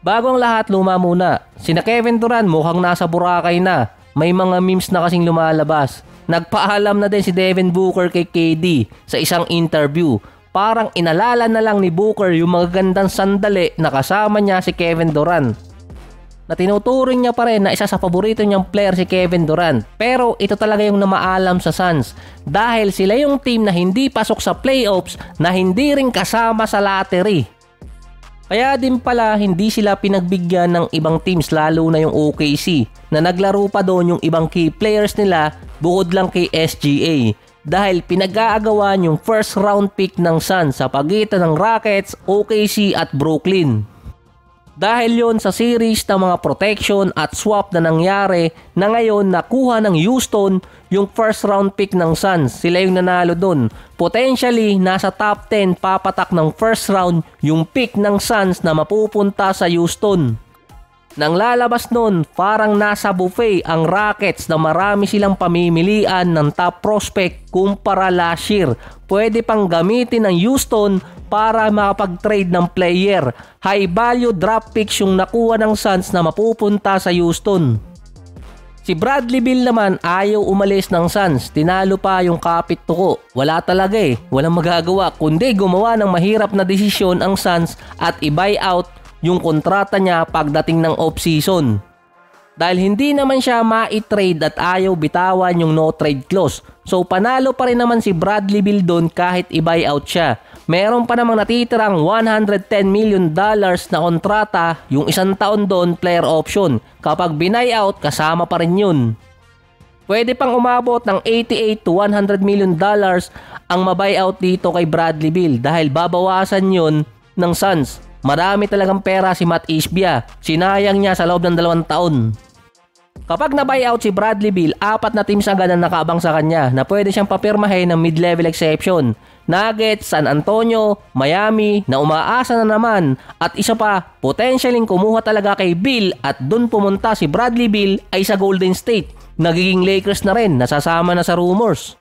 Bago ang lahat, luma muna. Sina Kevin Durant mukhang nasa Boracay na. May mga memes na kasing lumalabas. Nagpaalam na din si Devin Booker kay KD sa isang interview. Parang inalala na lang ni Booker yung magagandang sandali na kasama niya si Kevin Durant. Na tinuturing niya pa rin na isa sa paborito niyang player si Kevin Durant. Pero ito talaga yung namaalam sa Suns dahil sila yung team na hindi pasok sa playoffs na hindi rin kasama sa lottery. Kaya din pala hindi sila pinagbigyan ng ibang teams lalo na yung OKC na naglaro pa doon yung ibang key players nila bukod lang kay SGA dahil pinag-aagawan yung first round pick ng Suns sa pagitan ng Rockets, OKC at Brooklyn. Dahil yon sa series ng mga protection at swap na nangyari na ngayon nakuha ng Houston yung first round pick ng Suns. Sila yung nanalo dun. Potentially nasa top 10 papatak ng first round yung pick ng Suns na mapupunta sa Houston. Nang lalabas nun, parang nasa buffet ang Rockets na marami silang pamimilian ng top prospect kumpara last year. Pwede pang gamitin ng Houston para makapag-trade ng player. High value draft picks yung nakuha ng Suns na mapupunta sa Houston. Si Bradley Beal naman ayaw umalis ng Suns. Tinalo pa yung kapit tuko. Wala talaga walang magagawa kundi gumawa ng mahirap na desisyon ang Suns at i-buy out yung kontrata niya pagdating ng off-season. Dahil hindi naman siya ma-trade at ayaw bitawan yung no-trade clause. So panalo pa rin naman si Bradley Beal doon kahit i-buy out siya. Meron pa namang natitirang $110 million na kontrata, yung isang taon doon player option. Kapag binay out, kasama pa rin yun. Pwede pang umabot ng $88 to $100 million ang mabuy out dito kay Bradley Beal dahil babawasan yun ng Suns. Marami talagang pera si Matt Ishbia. Sinayang niya sa loob ng 2 taon. Kapag na-buyout si Bradley Beal, 4 na teams agad ang nakaabang sa kanya na pwede siyang papirmahin ng mid-level exception. Nuggets, San Antonio, Miami na umaasa na naman. At isa pa, potentialing kumuha talaga kay Beal at dun pumunta si Bradley Beal ay sa Golden State. Nagiging Lakers na rin, nasasama na sa rumors.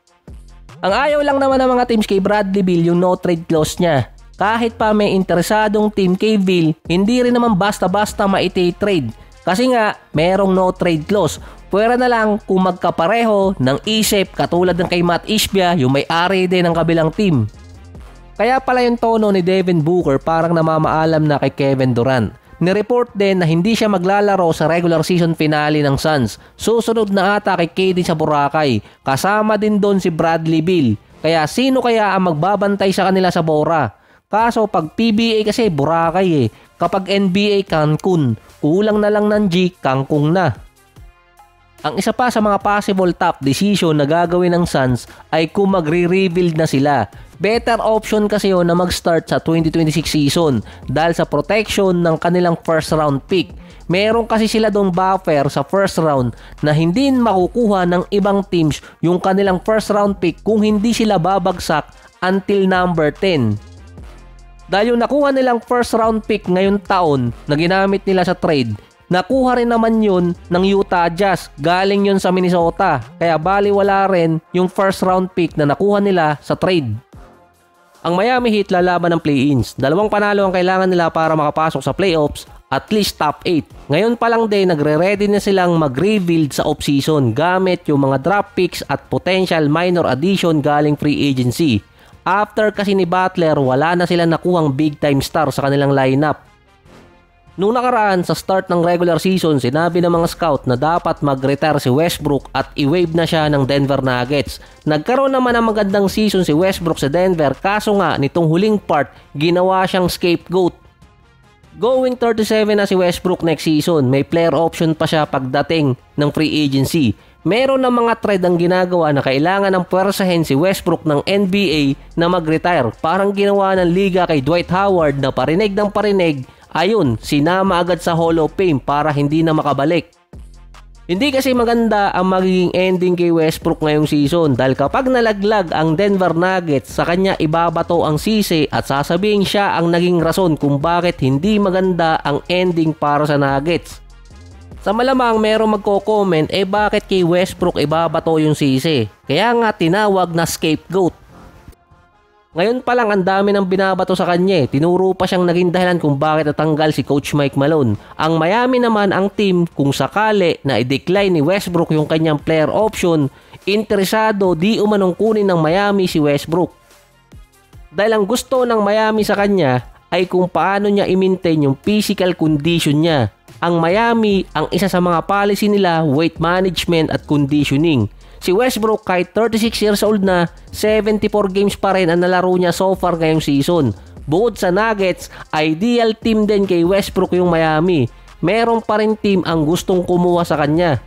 Ang ayaw lang naman ng mga teams kay Bradley Beal yung no-trade clause niya. Kahit pa may interesadong team kay Beal, hindi rin naman basta-basta maiti-trade. Kasi nga, merong no trade clause. Pwera na lang kung magkapareho ng isip katulad ng kay Matt Ishbia, yung may-ari din ng kabilang team. Kaya pala yung tono ni Devin Booker parang namamaalam na kay Kevin Durant. Nireport din na hindi siya maglalaro sa regular season finale ng Suns. Susunod na ata kay KD sa Boracay. Kasama din doon si Bradley Beal. Kaya sino kaya ang magbabantay sa kanila sa Bora? Kaso pag PBA kasi Boracay Kapag NBA Cancun, kulang na lang ng G, Cancun na. Ang isa pa sa mga possible top decision na gagawin ng Suns ay kung magre-rebuild na sila. Better option kasi yun na mag-start sa 2026 season dahil sa protection ng kanilang first round pick. Meron kasi sila doon buffer sa first round na hindi makukuha ng ibang teams yung kanilang first round pick kung hindi sila babagsak until number 10. Dahil yung nakuha nilang first round pick ngayon taon na ginamit nila sa trade, nakuha rin naman yun ng Utah Jazz. Galing yun sa Minnesota. Kaya baliwala rin yung first round pick na nakuha nila sa trade. Ang Miami Heat lalaban ng play-ins. 2 panalo ang kailangan nila para makapasok sa playoffs, at least top 8. Ngayon pa lang din nagre-ready na silang mag-rebuild sa off-season gamit yung mga draft picks at potential minor addition galing free agency. After kasi ni Butler, wala na silang nakuhang big time star sa kanilang lineup. Nung nakaraan sa start ng regular season, sinabi ng mga scout na dapat mag-retire si Westbrook at i-waive na siya ng Denver Nuggets. Nagkaroon naman ng magandang season si Westbrook sa Denver, kaso nga nitong huling part, ginawa siyang scapegoat. Going 37 na si Westbrook next season, may player option pa siya pagdating ng free agency. Meron ng mga trade ang ginagawa na kailangan ng puwersahin si Westbrook ng NBA na mag-retire. Parang ginawa ng liga kay Dwight Howard na parinig ng parinig, ayun, sinama agad sa Hall of Fame para hindi na makabalik. Hindi kasi maganda ang magiging ending kay Westbrook ngayong season dahil kapag nalaglag ang Denver Nuggets, sa kanya ibabato ang sisi at sasabihin siya ang naging rason kung bakit hindi maganda ang ending para sa Nuggets. Sa malamang merong magko-comment bakit kay Westbrook ibabato yung sisi. Kaya nga tinawag na scapegoat. Ngayon pa lang ang dami ng binabato sa kanya. Tinuro pa siyang naging dahilan kung bakit natanggal si Coach Mike Malone. Ang Miami naman ang team kung sakali na i-decline ni Westbrook yung kanyang player option, interesado di umanong kunin ng Miami si Westbrook. Dahil ang gusto ng Miami sa kanya ay kung paano niya i-maintain yung physical condition niya. Ang Miami, ang isa sa mga policy nila, weight management at conditioning. Si Westbrook kahit 36 years old na, 74 games pa rin ang nalaro niya so far ngayong season. Bukod sa Nuggets, ideal team din kay Westbrook yung Miami. Meron pa rin team ang gustong kumuha sa kanya.